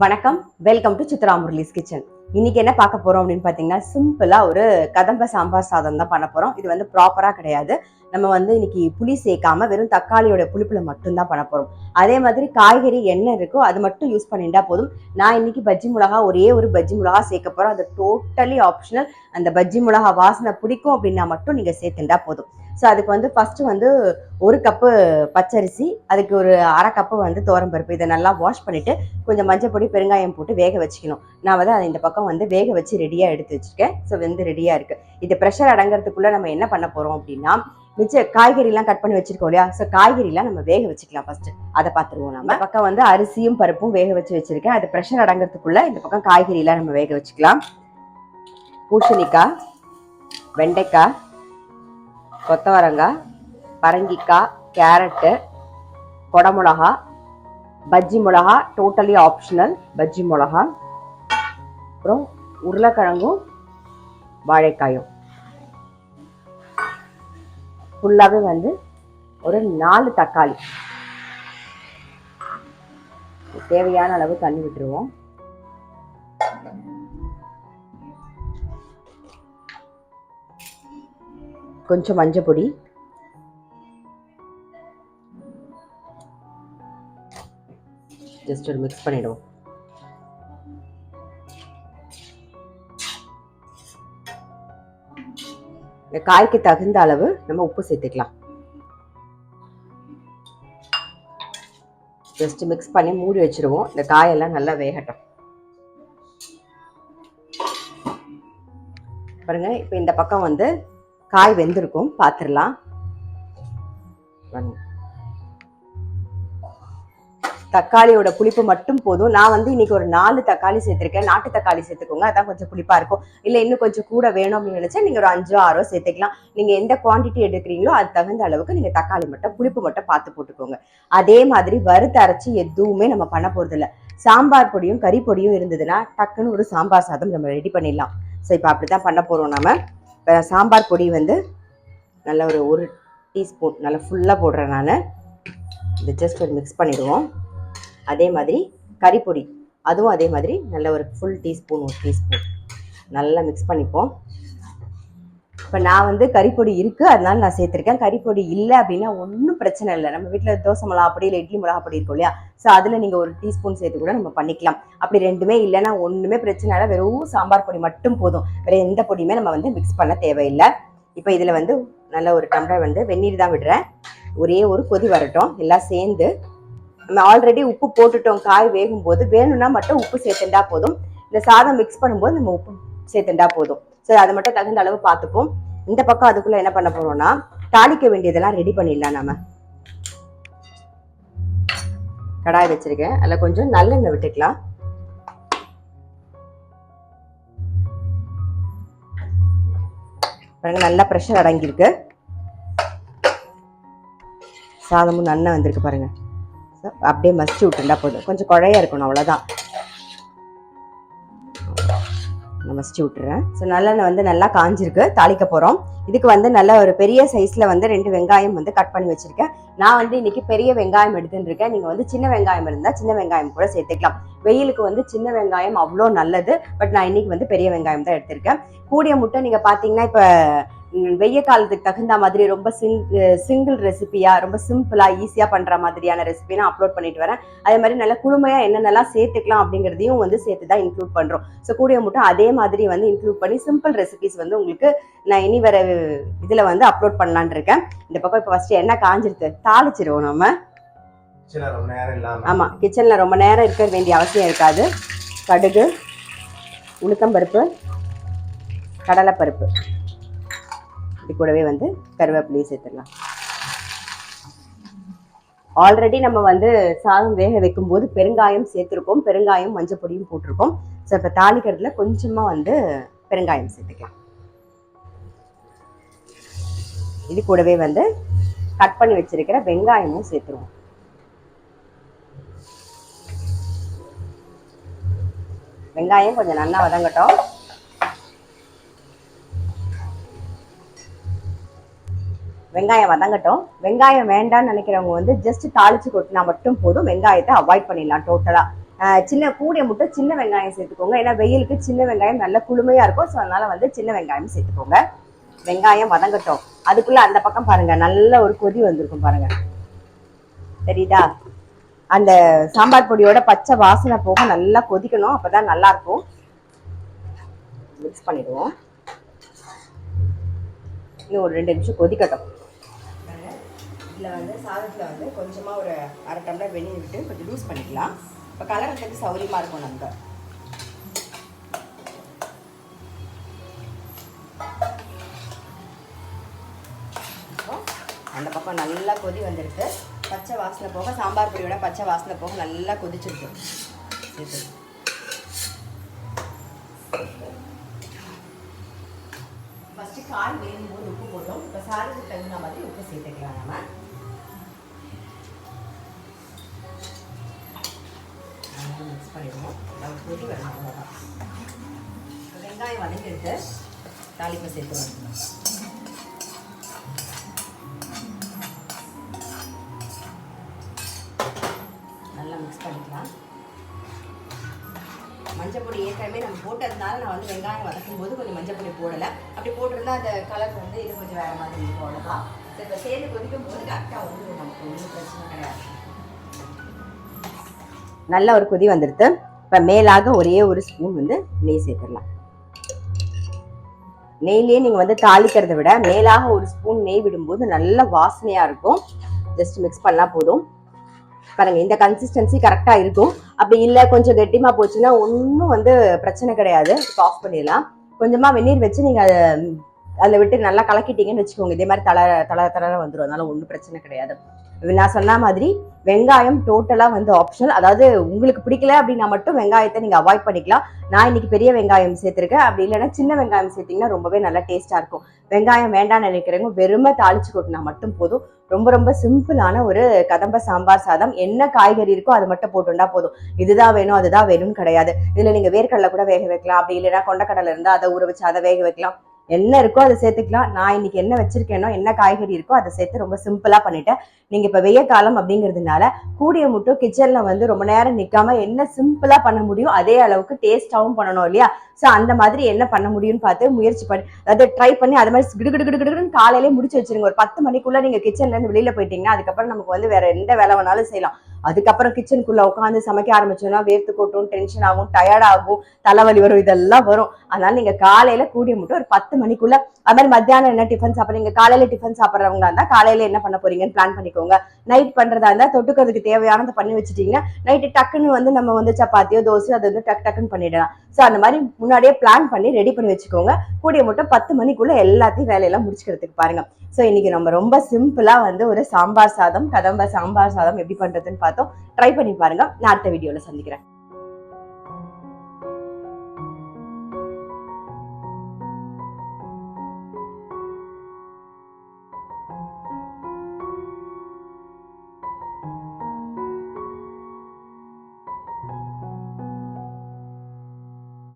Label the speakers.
Speaker 1: வணக்கம், welcome to Chitra Murali's kitchen. இன்னைக்கு என்ன பார்க்க போறோம் அப்படின்னு பாத்தீங்கன்னா, சிம்பிளா ஒரு கதம்ப சாம்பார் சாதம் தான் பண்ண போறோம். இது வந்து ப்ராப்பரா கிடையாது. நம்ம வந்து இன்னைக்கு புளி சேர்க்காம வெறும் தக்காளியோட புளிப்புல மட்டும்தான் பண்ண போறோம். அதே மாதிரி காய்கறி என்ன இருக்கோ அது மட்டும் யூஸ் பண்ணிட்டா போதும். நான் இன்னைக்கு பஜ்ஜி மிளகா ஒரே ஒரு பஜ்ஜி மிளகா சேர்க்க போறோம். அது டோட்டலி ஆப்ஷனல். அந்த பஜ்ஜி மிளகா வாசனை பிடிக்கும் அப்படின்னா மட்டும் நீங்க சேர்த்துட்டா போதும். ஸோ அதுக்கு வந்து ஃபர்ஸ்ட் வந்து ஒரு கப்பு பச்சரிசி, அதுக்கு ஒரு அரை கப்பு வந்து துவரம்பருப்பு, இதை நல்லா வாஷ் பண்ணிட்டு கொஞ்சம் மஞ்சள் பொடி பெருங்காயம் போட்டு வேக வச்சுக்கணும். நான் வந்து அதை இந்த பக்கம் வந்து வேக வச்சு ரெடியாக எடுத்து வச்சுருக்கேன். ஸோ வந்து ரெடியாக இருக்குது. இது ப்ரெஷர் அடங்கிறதுக்குள்ளே நம்ம என்ன பண்ண போகிறோம் அப்படின்னா, மிச்ச காய்கறிலாம் கட் பண்ணி வச்சிருக்கோம் இல்லையா? ஸோ காய்கறிலாம் நம்ம வேக வச்சுக்கலாம் ஃபர்ஸ்ட். அதை பார்த்துருவோம். நம்ம பக்கம் வந்து அரிசியும் பருப்பும் வேக வச்சிருக்கேன். அது ப்ரெஷர் அடங்கிறதுக்குள்ள இந்த பக்கம் காய்கறிலாம் நம்ம வேக வச்சுக்கலாம். பூசணிக்காய், வெண்டைக்காய், கொத்தவரங்காய், பரங்கிக்காய், கேரட்டு, கொடமிளகா, பஜ்ஜி மிளகா டோட்டலி ஆப்ஷனல் பஜ்ஜி மிளகா, அப்புறம் உருளைக்கிழங்கும் வாழைக்காயும் ஃபுல்லாகவே வந்து ஒரு 4 தக்காளி. தேவையான அளவு தண்ணி விட்டுருவோம். கொஞ்சம் மஞ்சள் பொடி, ஜஸ்ட் ஒரு மிக்ஸ் பண்ணிடுவோம். இந்த காய்க்கு தகுந்த அளவு நம்ம உப்பு சேர்த்துக்கலாம். ஜஸ்ட் மிக்ஸ் பண்ணி மூடி வச்சிருவோம். இந்த காயெல்லாம் நல்லா வேகட்டும். பாருங்க, இப்போ இந்த பக்கம் வந்து காய் வெந்திருக்கும், பார்த்துடலாம். தக்காளியோட புளிப்பு மட்டும் போதும். நான் வந்து இன்னைக்கு ஒரு 4 தக்காளி சேர்த்திருக்கேன். நாட்டு தக்காளி சேர்த்துக்கோங்க, அதான் கொஞ்சம் புளிப்பா இருக்கும். இல்லை இன்னும் கொஞ்சம் கூட வேணும் அப்படின்னு நினைச்சா நீங்க ஒரு 5-6 சேர்த்துக்கலாம். நீங்க எந்த குவான்டிட்டி எடுக்கிறீங்களோ அது தகுந்த அளவுக்கு நீங்க தக்காளி மட்டும் புளிப்பு மட்டும் பார்த்து போட்டுக்கோங்க. அதே மாதிரி வறுத்து அரைச்சி எதுவுமே நம்ம பண்ண போறது இல்லை. சாம்பார் பொடியும் கறி பொடியும் இருந்ததுன்னா டக்குன்னு ஒரு சாம்பார் சாதம் நம்ம ரெடி பண்ணிடலாம். ஸோ இப்போ அப்படித்தான் பண்ண போறோம். நம்ம சாம்பார் பொடி வந்து நல்ல ஒரு டீஸ்பூன் நல்லா ஃபுல்லாக போடுறேன் நான். இதை ஜஸ்ட் ஒரு மிக்ஸ் பண்ணிடுவோம். அதே மாதிரி கறிப்பொடி, அதுவும் அதே மாதிரி நல்ல ஒரு ஃபுல் டீஸ்பூன், ஒரு டீஸ்பூன் நல்லா மிக்ஸ் பண்ணிப்போம். இப்போ நான் வந்து கறிப்பொடி இருக்குது அதனால நான் சேர்த்துருக்கேன். கறிப்பொடி இல்லை அப்படின்னா ஒன்றும் பிரச்சனை இல்லை. நம்ம வீட்டில் தோசை மிளகா பொடி இல்லை இட்லி மிளகா பொடி இருக்கும் இல்லையா? ஸோ அதில் நீங்கள் ஒரு டீஸ்பூன் சேர்த்து கூட நம்ம பண்ணிக்கலாம். அப்படி ரெண்டுமே இல்லைன்னா ஒன்றுமே பிரச்சனை இல்லை. வெறும் சாம்பார் பொடி மட்டும் போதும். வேறு எந்த பொடியுமே நம்ம வந்து மிக்ஸ் பண்ண தேவையில்லை. இப்போ இதில் வந்து நல்ல ஒரு டம்ளர் வந்து வெந்நீர் தான் விடுறேன். ஒரே ஒரு கொதி வரட்டும். எல்லாம் சேர்ந்து நம்ம ஆல்ரெடி உப்பு போட்டுட்டோம். காய் வேகும் போது வேணும்னா மட்டும் உப்பு சேர்த்துட்டா போதும். இந்த சாதம் மிக்ஸ் பண்ணும்போது நம்ம உப்பு சேர்த்துட்டா போதும். சரி, அதை மட்டும் தகுந்த அளவு பார்த்துப்போம். இந்த பக்கம் அதுக்குள்ள என்ன பண்ண போறோம்னா, தாளிக்க வேண்டியதெல்லாம் ரெடி பண்ணிடலாம். நம்ம கடாய் வச்சிருக்கேன், அதில் கொஞ்சம் நல்லெண்ணெய் விட்டுக்கலாம். பாருங்க, நல்லா ப்ரெஷர் அடங்கியிருக்கு. சாதமும் நல்லா வந்திருக்கு பாருங்க. அப்படியே மசிச்சு விட்டுண்டா போதும். கொஞ்சம் குழையா இருக்கணும், அவ்வளோதான். நான் மசிச்சு விட்டுறேன். ஸோ நல்லெண்ணெய் வந்து நல்லா காஞ்சிருக்கு. தாளிக்க போகிறோம். இதுக்கு வந்து நல்ல ஒரு பெரிய சைஸில் வந்து 2 வெங்காயம் வந்து கட் பண்ணி வச்சுருக்கேன். நான் வந்து இன்னைக்கு பெரிய வெங்காயம் எடுத்துட்டு இருக்கேன். நீங்கள் வந்து சின்ன வெங்காயம் இருந்தால் சின்ன வெங்காயம் கூட சேர்த்துக்கலாம். வெயிலுக்கு வந்து சின்ன வெங்காயம் அவ்வளோ நல்லது. பட் நான் இன்னைக்கு வந்து பெரிய வெங்காயம் தான் எடுத்திருக்கேன். கூடிய முட்டை நீங்கள் பார்த்தீங்கன்னா இப்போ வெய்ய காலத்துக்கு தகுந்த மாதிரி ரொம்ப சிங்கிள் ரெசிபியா, ரொம்ப சிம்பிளா ஈஸியா பண்ற மாதிரியான ரெசிபி நான் அப்லோட் பண்ணிட்டு வரேன். அதே மாதிரி நல்ல குழுமையா என்னென்னலாம் சேர்த்துக்கலாம் அப்படிங்கிறதையும் வந்து சேர்த்து தான் இன்க்ளூட் பண்றோம். ஸோ கூடிய மட்டும் அதே மாதிரி வந்து இன்க்ளூட் பண்ணி சிம்பிள் ரெசிபிஸ் வந்து உங்களுக்கு நான் இனி வர இதுல வந்து அப்லோட் பண்ணலான் இருக்கேன். இந்த பக்கம் இப்போ ஃபர்ஸ்ட் என்ன காஞ்சிருக்கு, தாளிச்சிருவோம் நம்ம. ஆமா, கிச்சன்ல ரொம்ப நேரம் இருக்க வேண்டிய அவசியம் இருக்காது. கடுகு, உளுத்தம்பருப்பு, கடலைப்பருப்பு, கூடவே வந்து கருவேப்பிலையும் சேர்த்துடலாம். ஆல்ரெடி நம்ம வந்து சாதம் வேக வைக்கும் போது பெருங்காயம் சேர்த்திருக்கோம். பெருங்காயம் மஞ்சள் பொடியும் போட்டிருக்கோம். ஸோ இப்போ தாளிக்கிறதுல கொஞ்சமா வந்து பெருங்காயம் சேர்த்துக்கலாம். இது கூடவே வந்து கட் பண்ணி வச்சிருக்கிற வெங்காயமும் சேர்த்துருவோம். வெங்காயம் கொஞ்சம் நல்லா வதங்கட்டும். வெங்காயம் வதங்கட்டும். வெங்காயம் வேண்டாம்னு நினைக்கிறவங்க வந்து ஜஸ்ட் தாளிச்சு கொட்டினா மட்டும் போதும். வெங்காயத்தை அவாய்ட் பண்ணிடலாம் டோட்டலா. சின்ன கூடிய முட்டை சின்ன வெங்காயம் சேர்த்துக்கோங்க. ஏன்னா வெயிலுக்கு சின்ன வெங்காயம் நல்ல குளுமையா இருக்கும். ஸோ அதனால வந்து சின்ன வெங்காயம் சேர்த்துக்கோங்க. வெங்காயம் வதங்கட்டும். அதுக்குள்ள அந்த பக்கம் பாருங்க, நல்ல ஒரு கொதி வந்திருக்கும் பாருங்க, தெரியுதா? அந்த சாம்பார் பொடியோட பச்சை வாசனை போக நல்லா கொதிக்கணும், அப்பதான் நல்லா இருக்கும். மிக்ஸ் பண்ணிடுவோம். இன்னும் ஒரு 2 நிமிஷம் கொதிக்கட்டும். இதில் வந்து சாதத்தில் வந்து கொஞ்சமாக ஒரு அரை டம்ளர் வெந்நீர் விட்டு கொஞ்சம் லூஸ் பண்ணிக்கலாம். இப்போ கலரத்துக்கு சௌரியமாக இருக்கும். நம்ம அந்த பக்கம் நல்லா கொதி வந்துருக்கு. பச்சை வாசனை போக, சாம்பார் பொடியோட பச்சை வாசனை போக நல்லா கொதிச்சிருக்கு. ஃபஸ்ட்டு காய் வேணும்போது உப்பு போட்டோம். இப்போ சாதத்துக்கு தகுந்த மாதிரி உப்பு சேர்த்துக்கலாம். நம்ம மிக்ஸ் பண்ணிடுவோம். கொதி வரணும், அவ்வளோதான். வெங்காயம் வதங்கிட்டு தாளிப்பை சேர்த்துருவோம். நல்லா மிக்ஸ் பண்ணிக்கலாம். மஞ்சள் பொடி ஏற்கனவே நம்ம போட்டதுனால நான் வந்து வெங்காயம் வதக்கும் போது கொஞ்சம் மஞ்சள் பொடி போடலை. அப்படி போட்டிருந்தா அந்த கலர் வந்து இது கொஞ்சம் வேறு மாதிரி இருக்கும், அவ்வளோதான். இப்போ சேர்ந்து கொதிக்கும் போது கரெக்டாக வந்து நமக்கு ஒன்றும் பிரச்சனை கிடையாது. நல்ல ஒரு கொதி வந்துடுது. இப்போ மேலாக ஒரே ஒரு ஸ்பூன் வந்து நெய் சேர்த்துடலாம். நெய்லேயே நீங்கள் வந்து தாளிக்கிறத விட மேலாக ஒரு ஸ்பூன் நெய் விடும்போது நல்ல வாசனையாக இருக்கும். ஜஸ்ட் மிக்ஸ் பண்ணால் போதும். பாருங்க, இந்த கன்சிஸ்டன்சி கரெக்டா இருக்கும். அப்படி இல்லை கொஞ்சம் கெட்டிமா போச்சுன்னா ஒன்றும் வந்து பிரச்சனை கிடையாது. ஆஃப் பண்ணிடலாம். கொஞ்சமா வெந்நீர் வச்சு நீங்க அதில் விட்டு நல்லா கலக்கிட்டீங்கன்னு வச்சுக்கோங்க, இதே மாதிரி தளர வந்துடும். அதனால ஒன்றும் பிரச்சனை கிடையாது. நான் சொன்ன மாதிரி வெங்காயம் டோட்டலா வந்து ஆப்ஷனல். அதாவது உங்களுக்கு பிடிக்கல அப்படின்னா மட்டும் வெங்காயத்தை நீங்க அவாய்ட் பண்ணிக்கலாம். நான் இன்னைக்கு பெரிய வெங்காயம் சேர்த்திருக்கேன். அப்படி இல்லைன்னா சின்ன வெங்காயம் சேர்த்தீங்கன்னா ரொம்பவே நல்லா டேஸ்டா இருக்கும். வெங்காயம் வேண்டாம்னு நினைக்கிறவங்க வெறுமை தாளிச்சு கொட்டினா மட்டும் போதும். ரொம்ப ரொம்ப சிம்பிளான ஒரு கதம்ப சாம்பார் சாதம். என்ன காய்கறி இருக்கோ அது மட்டும் போட்டுண்டா போதும். இதுதான் வேணும் அதுதான் வேணும்னு கிடையாது. இதுல நீங்க வேர்க்கடலை கூட வேக வைக்கலாம். அப்படி இல்லைன்னா கொண்டக்கடலை இருந்தா அதை ஊற வச்சு அதை வேக வைக்கலாம். என்ன இருக்கோ அதை சேர்த்துக்கலாம். நான் இன்னைக்கு என்ன வச்சிருக்கேனோ, என்ன காய்கறி இருக்கோ அதை சேர்த்து ரொம்ப சிம்பிளா பண்ணிட்டேன். நீங்க இப்ப வெய்ய காலம் அப்படிங்கிறதுனால கூடிய மட்டும் கிச்சன்ல வந்து ரொம்ப நேரம் நிக்காம என்ன சிம்பிளா பண்ண முடியும் அதே அளவுக்கு டேஸ்டாவும் பண்ணணும் இல்லையா? சோ அந்த மாதிரி என்ன பண்ண முடியும்னு பார்த்து முயற்சி பண்ணி, அதாவது ட்ரை பண்ணி அது மாதிரி கிடுகிடுன்னு காலையிலேயே முடிச்சு வச்சிருங்க. ஒரு 10 மணிக்குள்ள நீங்க கிச்சன்ல இருந்து வெளியில போயிட்டீங்கன்னா அதுக்கப்புறம் நமக்கு வந்து வேற எந்த வேலை வேணாலும் செய்யலாம். அதுக்கப்புறம் கிச்சனுக்குள்ள உட்காந்து சமைக்க ஆரம்பிச்சோம்னா வேர்த்து கொட்டும், டென்ஷன் ஆகும், டயர்ட் ஆகும், தலைவலி வரும், இதெல்லாம் வரும். அதனால நீங்க காலையில கூடிய மட்டும் ஒரு 10 மணிக்குள்ள, அது மாதிரி மத்தியானம் என்ன டிஃபன் சாப்பிடுறீங்க, காலையில டிஃபன் சாப்பிட்றவங்களா இருந்தா காலையில என்ன பண்ண போறீங்கன்னு பிளான் பண்ணிக்கோங்க. நைட் பண்றதா இருந்தா தொட்டுக்கிறதுக்கு தேவையானதை பண்ணி வச்சுட்டீங்கன்னா நைட்டு டக்குன்னு வந்து நம்ம வந்து சப்பாத்தியோ தோசையோ அது வந்து டக்குன்னு பண்ணிடலாம். ஸோ அந்த மாதிரி முன்னாடியே பிளான் பண்ணி ரெடி பண்ணி வச்சுக்கோங்க. கூடிய மட்டும் 10 மணிக்குள்ள எல்லாத்தையும் வேலையெல்லாம் முடிச்சுக்கிறதுக்கு பாருங்க. ஸோ இன்னைக்கு நம்ம ரொம்ப சிம்பிளா வந்து ஒரு சாம்பார் சாதம், கதம்ப சாம்பார் சாதம் எப்படி பண்றதுன்னு பார்த்தோம். ட்ரை பண்ணி பாருங்க. நான் அடுத்த வீடியோல சந்திக்கிறேன்.